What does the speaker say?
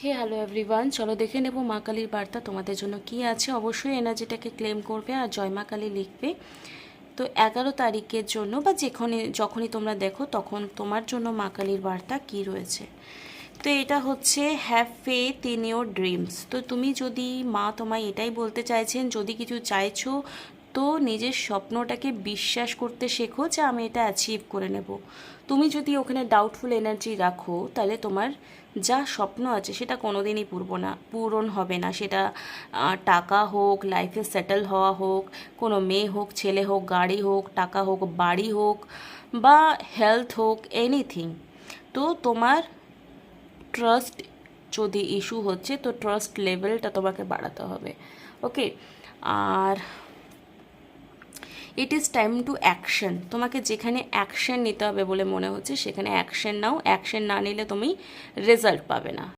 হে hello everyone, চলো দেখে নেব মা কালীর বার্তা তোমাদের জন্য কি আছে। অবশ্যই এনার্জিটাকে ক্লেম করবে আর জয় মা কালী লিখবে। তো 11 তারিখের জন্য বা যখনই তোমরা দেখো তখন তোমার জন্য মা কালীর বার্তা কি রয়েছে। তো এটা হচ্ছে have faith in your dreams. তো তুমি যদি মা তোমায় এটাই বলতে চাইছেন, যদি কিছু চাইছো তো নিজের স্বপ্নটাকে বিশ্বাস করতে শেখো যে আমি এটা অ্যাচিভ করে নেব। তুমি যদি ওখানে ডাউটফুল এনার্জি রাখো তাহলে তোমার যা স্বপ্ন আছে সেটা কোনোদিনই পূরণ হবে না। সেটা টাকা হোক, লাইফে সেটেল হওয়া হোক, কোনো মেয়ে হোক, ছেলে হোক, গাড়ি হোক, টাকা হোক, বাড়ি হোক, বা হেলথ হোক, এনিথিং। তো তোমার ট্রাস্ট যদি ইস্যু হচ্ছে তো ট্রাস্ট লেভেলটা তোমাকে বাড়াতে হবে। ওকে। আর it is time to action. তোমাকে যেখানে অ্যাকশন নিতে হবে বলে মনে হচ্ছে সেখানে অ্যাকশন নাও। অ্যাকশন না নিলে তুমি রেজাল্ট পাবে না।